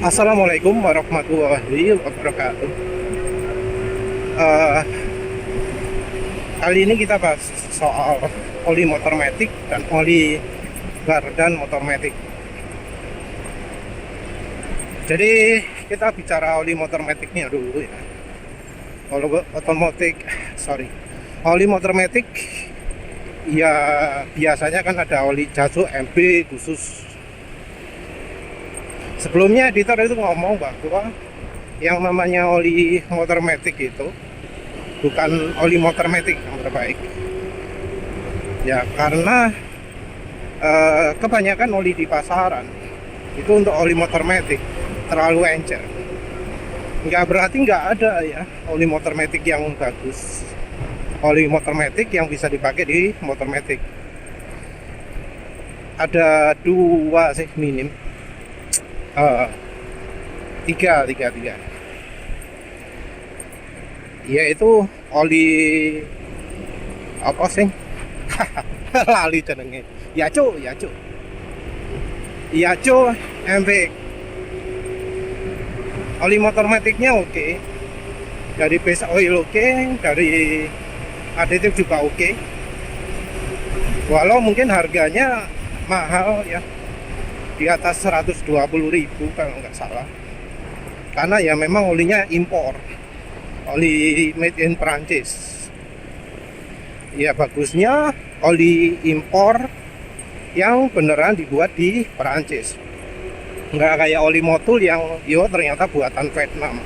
Assalamualaikum warahmatullahi wabarakatuh. Eh, Kali ini kita bahas soal oli motor matic dan oli gardan motor matic. Jadi kita bicara oli motor maticnya dulu ya. Kalau otomotif, oli motor matic ya biasanya kan ada oli Jaso MB khusus. Sebelumnya editor itu ngomong bahwa yang namanya oli motor matic itu bukan oli motor matic yang terbaik ya, karena kebanyakan oli di pasaran itu untuk oli motor matic terlalu encer. Nggak berarti nggak ada ya oli motor matic yang bagus, oli motor matic yang bisa dipakai di motor matic. Ada dua sih minim, tiga yaitu oli apa sih lali jenenge, Yaco MV. Oli motor maticnya oke, dari base oil oke, dari aditif juga oke, walau mungkin harganya mahal ya, di atas 120.000 kalau nggak salah, karena ya memang olinya impor, oli made in Prancis. Ya bagusnya oli impor yang beneran dibuat di Prancis, nggak kayak oli motul yang ternyata buatan Vietnam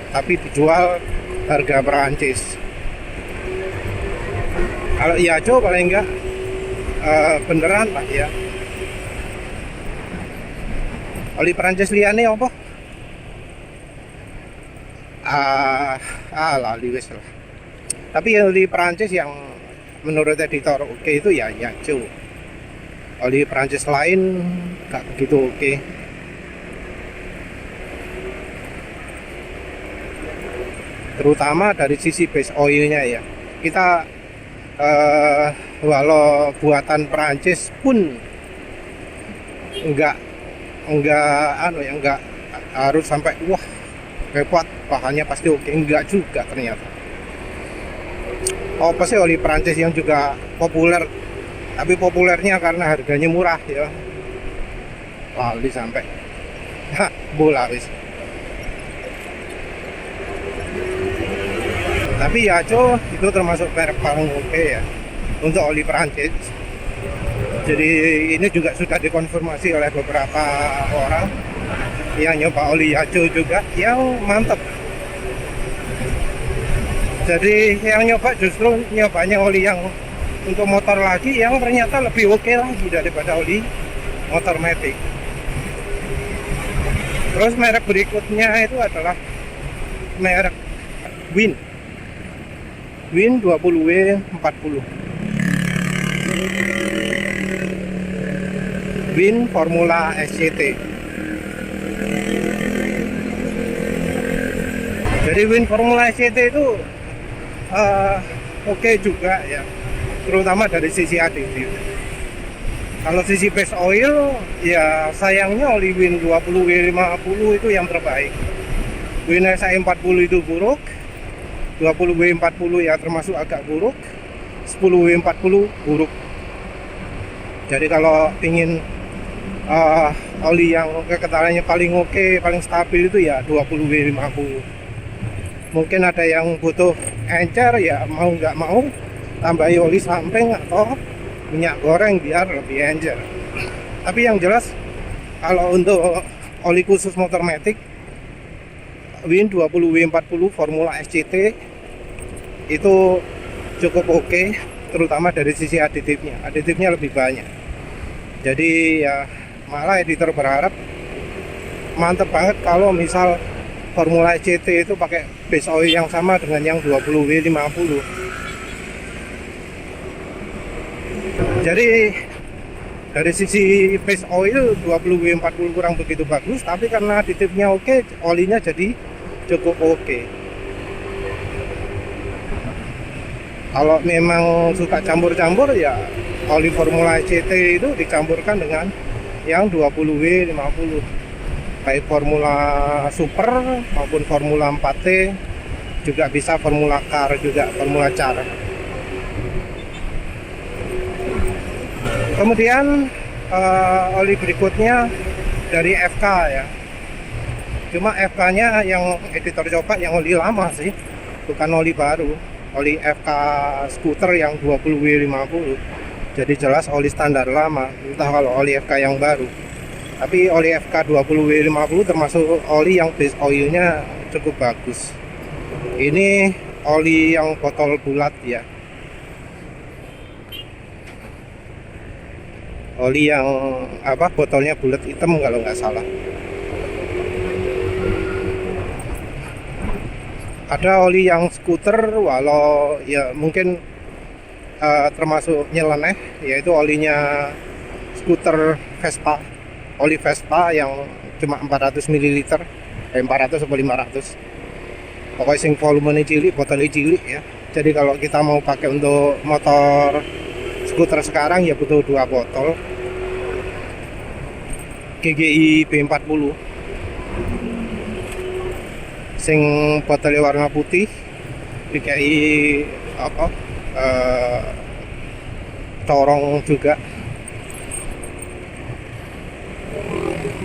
tapi dijual harga Prancis. Kalau Yaco paling enggak beneran lah ya. Oli Prancis liane apa? Lali wis lah. Tapi oli Prancis yang menurut editor oke itu ya Yaco. Oli Prancis lain gak begitu oke. Terutama dari sisi base oilnya ya. Kita walau buatan Prancis pun enggak harus sampai wah hebat, bahannya pasti oke, enggak juga ternyata. Apa sih oli Prancis yang juga populer, tapi populernya karena harganya murah ya, lali sampai bola wis. Tapi Yaco itu termasuk merek paling oke ya untuk oli Prancis. Jadi ini juga sudah dikonfirmasi oleh beberapa orang yang nyoba oli Yaco juga, yang mantap. Jadi yang nyoba justru nyobanya oli yang untuk motor lagi, yang ternyata lebih oke lagi daripada oli motor matic. Terus merek berikutnya itu adalah merek Win 20W40. Win Formula SCT. Jadi Win Formula SCT itu oke juga ya, terutama dari sisi aditif. Kalau sisi base oil ya sayangnya oli Win 20W50 itu yang terbaik. Win SI40 itu buruk, 20W40 ya termasuk agak buruk, 10W40 buruk. Jadi kalau ingin oli yang kekentalannya paling oke, paling stabil itu ya 20W50. Mungkin ada yang butuh encer ya, mau nggak mau tambahi oli samping atau minyak goreng biar lebih encer. Tapi yang jelas kalau untuk oli khusus motor matic, Win 20W40 Formula SCT itu cukup oke, terutama dari sisi aditifnya. Aditifnya lebih banyak. Jadi ya malah editor berharap mantep banget kalau misal Formula SCT itu pakai base oil yang sama dengan yang 20W50. Jadi dari sisi base oil 20W40 kurang begitu bagus, tapi karena aditifnya oke, olinya jadi cukup oke. Kalau memang suka campur-campur ya oli Formula SCT itu dicampurkan dengan yang 20W50, baik Formula Super maupun Formula 4T, juga bisa Formula Car, juga Formula Car. Kemudian oli berikutnya dari FK ya. Cuma FK-nya yang editor coba yang oli lama sih, bukan oli baru. Oli FK skuter yang 20W50. Jadi jelas oli standar lama, entah kalau oli FK yang baru. Tapi oli FK 20W50 termasuk oli yang base oilnya cukup bagus. Ini oli yang botol bulat ya. Oli yang botolnya bulat hitam kalau nggak salah. Ada oli yang skuter, walau ya mungkin termasuk nyeleneh, yaitu olinya skuter Vespa, oli Vespa yang cuma 400 ml, 400 atau 500. Pokoknya sing volumenya cilik, botolnya cilik ya. Jadi kalau kita mau pakai untuk motor skuter sekarang ya butuh 2 botol GGI B40 sing botolnya warna putih, dikai corong juga.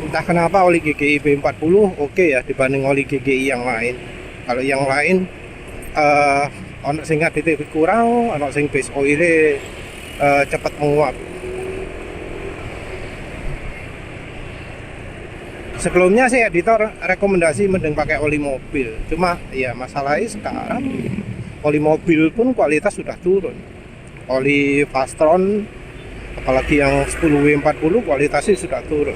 Entah kenapa oli GGI B40 oke ya dibanding oli GGI yang lain. Kalau yang lain ono sing aditif kurang, ono sing base oilnya cepat menguap. Sebelumnya sih editor rekomendasi mending pakai oli mobil. Cuma ya masalahnya sekarang oli mobil pun kualitas sudah turun. Oli Fastron apalagi yang 10W40 kualitasnya sudah turun.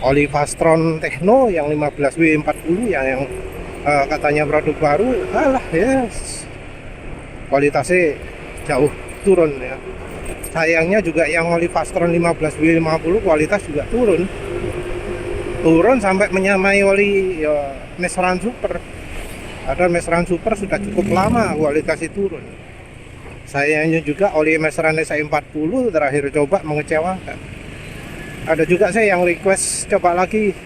Oli Fastron Techno yang 15W40 yang katanya produk baru, kualitasnya jauh turun ya. Sayangnya juga yang oli Fastron 15W50 kualitas juga turun sampai menyamai oli Mesran Super. Ada Mesran Super sudah cukup lama kualitasnya turun. Sayangnya juga oli Mesran SI40 terakhir coba mengecewakan. Ada juga saya yang request coba lagi,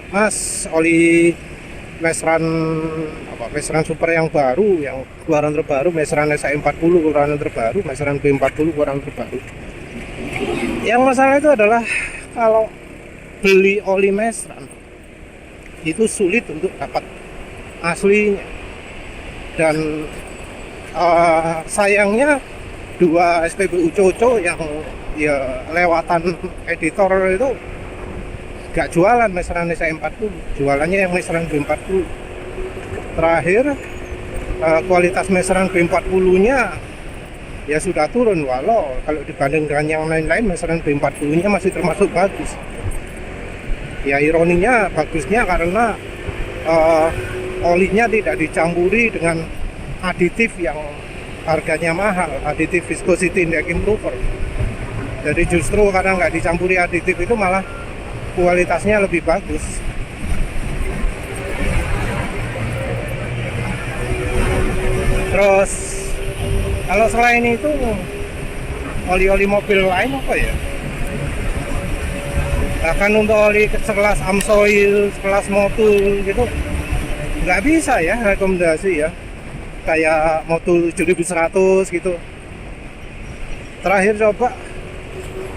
Mas, oli Mesran Super yang baru, yang keluaran terbaru, Mesran SI40 keluaran terbaru, Mesran B40 keluaran terbaru. Yang masalah itu adalah kalau beli oli Mesran itu sulit untuk dapat aslinya, dan sayangnya 2 SPBU Coco yang ya lewatan editor itu gak jualan Mesran SI40, jualannya yang Mesran B40. Terakhir kualitas Mesran B40 nya ya sudah turun, walau kalau dibanding dengan yang lain-lain Mesran B40 nya masih termasuk bagus. Ya ironinya bagusnya karena olinya tidak dicampuri dengan aditif yang harganya mahal, aditif viscosity index improver. Jadi justru karena nggak dicampuri aditif itu malah kualitasnya lebih bagus. Terus kalau selain itu oli-oli mobil lain apa ya? Bahkan untuk oli sekelas Amsoil, sekelas Motul gitu nggak bisa ya rekomendasi ya, kayak Motul 7100 gitu. Terakhir coba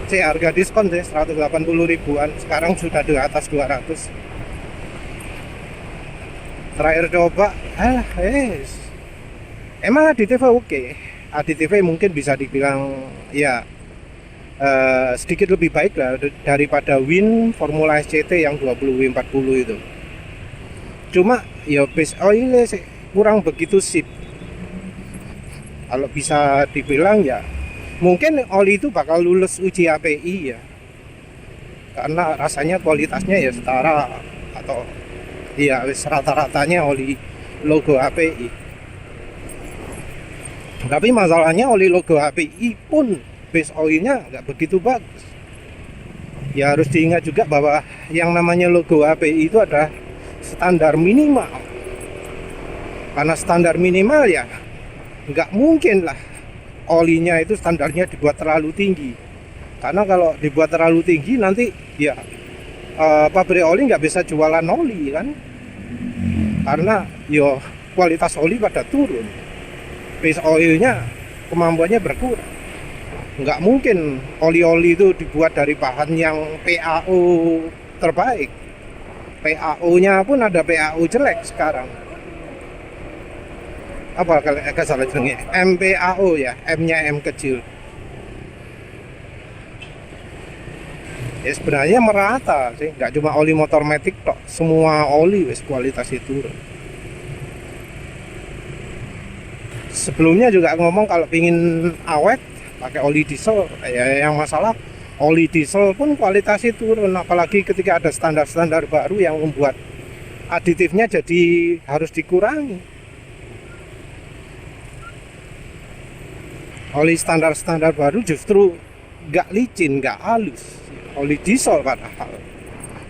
harga diskon deh 180 ribuan, sekarang sudah di atas 200. Terakhir coba emang aditifnya oke. Aditifnya mungkin bisa dibilang ya sedikit lebih baik lah daripada Win Formula SCT yang 20W40 itu. Cuma ya base oilnya kurang begitu sip. Kalau bisa dibilang ya mungkin oli itu bakal lulus uji API ya, karena rasanya kualitasnya ya setara atau ya rata-ratanya oli logo API. Tapi masalahnya oli logo API pun base oilnya nggak begitu bagus. Ya harus diingat juga bahwa yang namanya logo API itu ada standar minimal. Karena standar minimal ya nggak mungkin lah olinya itu standarnya dibuat terlalu tinggi. Karena kalau dibuat terlalu tinggi nanti ya pabrik oli nggak bisa jualan oli kan, karena yo kualitas oli pada turun, base oilnya kemampuannya berkurang. Nggak mungkin oli-oli itu dibuat dari bahan yang PAO terbaik. PAO-nya pun ada PAO jelek sekarang. Apa kalau salah jenenge? MPAO ya, M-nya M kecil. Ya sebenarnya merata sih, nggak cuma oli motor matic tok, semua oli wis kualitasnya turun. Sebelumnya juga ngomong kalau pingin awet pakai oli diesel, ya yang masalah oli diesel pun kualitasnya turun, apalagi ketika ada standar-standar baru yang membuat aditifnya jadi harus dikurangi. Oli standar-standar baru justru nggak licin, nggak halus. Oli diesel padahal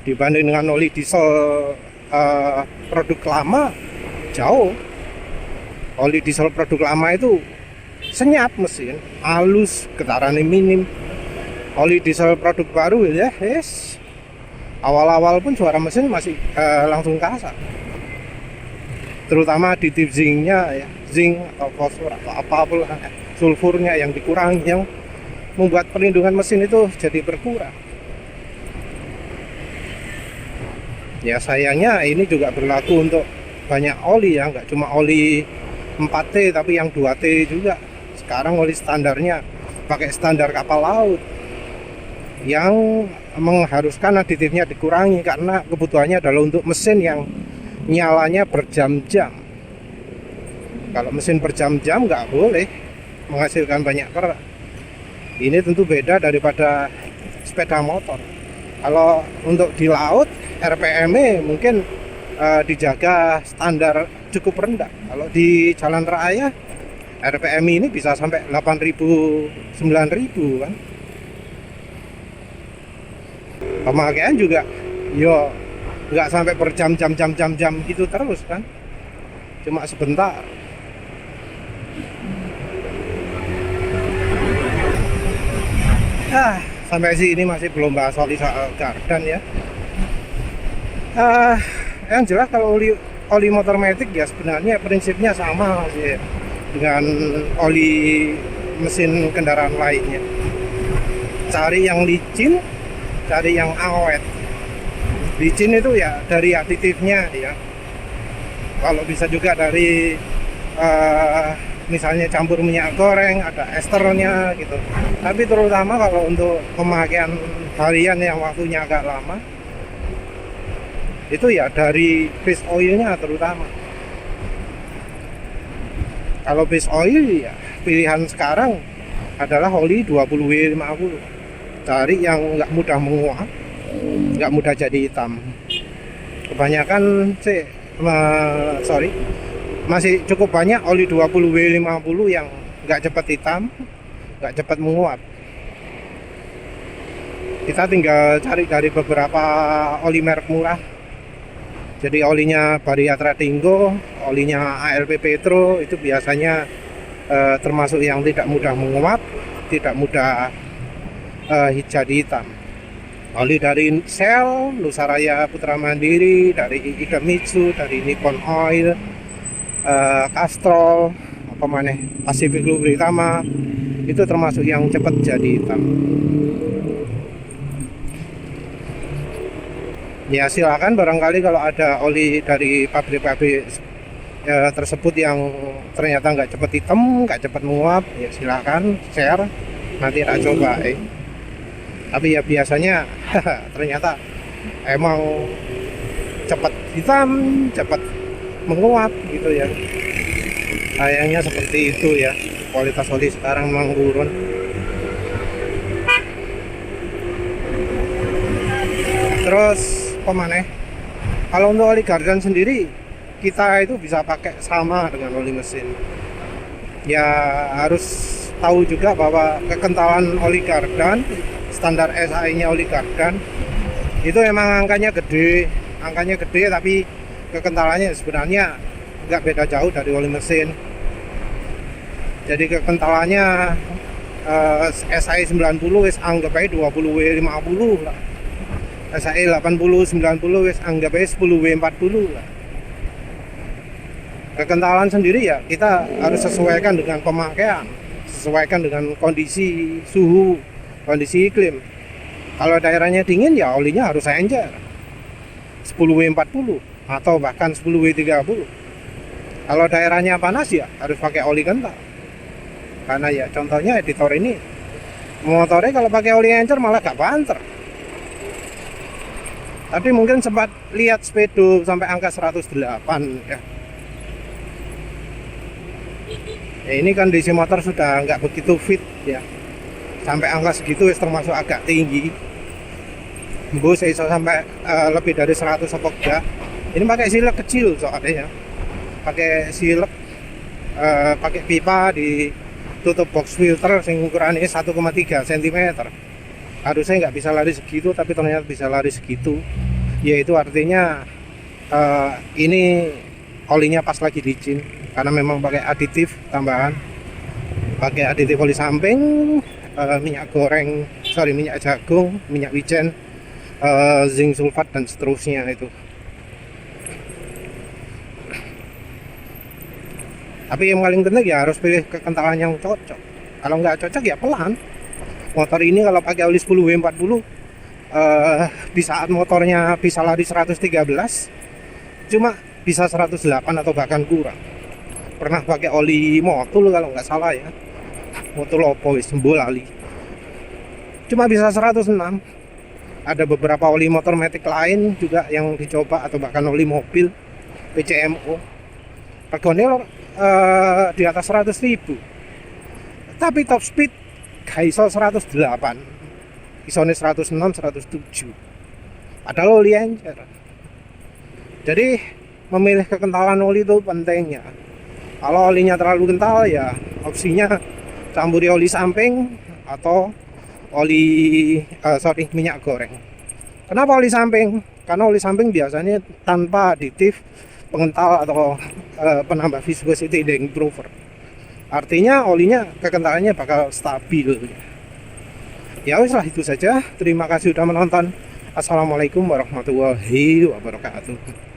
dibanding dengan oli diesel produk lama jauh. Oli diesel produk lama itu senyap mesin, halus, getarannya minim. Oli diesel produk baru ya, yes. Awal-awal pun suara mesin masih langsung kasar. Terutama aditif zincnya ya, zinc atau fosfor atau apapun sulfurnya yang dikurangi, yang membuat perlindungan mesin itu jadi berkurang. Ya sayangnya ini juga berlaku untuk banyak oli ya, nggak cuma oli 4T tapi yang 2T juga. Sekarang oli standarnya pakai standar kapal laut yang mengharuskan aditifnya dikurangi karena kebutuhannya adalah untuk mesin yang nyalanya berjam-jam. Kalau mesin berjam-jam nggak boleh menghasilkan banyak kerak. Ini tentu beda daripada sepeda motor. Kalau untuk di laut RPM-nya mungkin dijaga standar cukup rendah. Kalau di jalan raya RPM ini bisa sampai 8.000, 9.000 kan. Pemakaian juga yo nggak sampai berjam-jam gitu terus kan, cuma sebentar. Sampai sini masih belum bahas oli soal gardan ya. Yang jelas kalau oli motor matic ya sebenarnya prinsipnya sama sih dengan oli mesin kendaraan lainnya. Cari yang licin, cari yang awet. Licin itu ya dari aditifnya ya. Kalau bisa juga dari misalnya campur minyak goreng, ada esternya gitu. Tapi terutama kalau untuk pemakaian harian yang waktunya agak lama, itu ya dari base oilnya terutama. Kalau base oil ya pilihan sekarang adalah oli 20W50. Cari yang nggak mudah menguap, nggak mudah jadi hitam. Kebanyakan sih masih cukup banyak oli 20W50 yang nggak cepat hitam, nggak cepat menguap. Kita tinggal cari dari beberapa oli merek murah. Jadi olinya Varia Tradingo, olinya ALP Petro itu biasanya termasuk yang tidak mudah menguap, tidak mudah jadi hitam. Oli dari Shell, Nusaraya Putra Mandiri, dari Idemitsu, dari Nippon Oil, Castrol, apa mana, Pacific Lubritama, itu termasuk yang cepat jadi hitam. Ya silakan barangkali kalau ada oli dari pabrik-pabrik tersebut yang ternyata nggak cepat hitam, nggak cepat menguap, ya silakan share, nanti tak coba. Tapi ya biasanya ternyata emang cepat hitam, cepat menguap gitu ya. Sayangnya seperti itu ya, kualitas oli sekarang memang turun. Terus pemaneh, kalau untuk oli gardan sendiri kita itu bisa pakai sama dengan oli mesin. Ya harus tahu juga bahwa kekentalan oli gardan, standar SAI-nya oli gardan itu emang angkanya gede tapi kekentalannya sebenarnya nggak beda jauh dari oli mesin. Jadi kekentalannya SAE 90 wis anggap aja 20W50 lah. SAE 80 90 wis anggap aja 10W40 lah. Kekentalan sendiri ya kita harus sesuaikan dengan pemakaian, sesuaikan dengan kondisi suhu, kondisi iklim. Kalau daerahnya dingin ya olinya harus encer 10W40 atau bahkan 10W30. Kalau daerahnya panas ya harus pakai oli kental. Karena ya contohnya editor ini motornya kalau pakai oli encer malah gak banter. Tapi mungkin sempat lihat speedo sampai angka 108 ya. Ya ini kondisi motor sudah nggak begitu fit ya, sampai angka segitu termasuk agak tinggi. Bus iso sampai lebih dari 100 apa enggak. Ini pakai silek kecil soalnya ya, pakai silek pakai pipa ditutup box filter yang ukurannya 1,3 cm. Harusnya nggak bisa lari segitu tapi ternyata bisa lari segitu, yaitu artinya ini olinya pas lagi licin karena memang pakai aditif tambahan, pakai aditif oli samping, minyak jagung, minyak wijen, zinc sulfat dan seterusnya itu. Tapi yang paling penting ya harus pilih kekentalan yang cocok. Kalau nggak cocok ya pelan. Motor ini kalau pakai oli 10W40 di saat motornya bisa lari 113 cuma bisa 108 atau bahkan kurang. Pernah pakai oli motul kalau nggak salah ya, motul opo wis lali, cuma bisa 106. Ada beberapa oli motor matic lain juga yang dicoba atau bahkan oli mobil PCMO regonnya di atas 100.000, tapi top speed gak iso 108, isone 106 107 padahal oli encer. Jadi memilih kekentalan oli itu pentingnya. Kalau olinya terlalu kental ya opsinya campuri oli samping atau minyak goreng. Kenapa oli samping? Karena oli samping biasanya tanpa aditif pengental atau penambah viscosity improver. Artinya olinya kekentalannya bakal stabil. Ya wis lah, itu saja. Terima kasih sudah menonton. Assalamualaikum warahmatullahi wabarakatuh.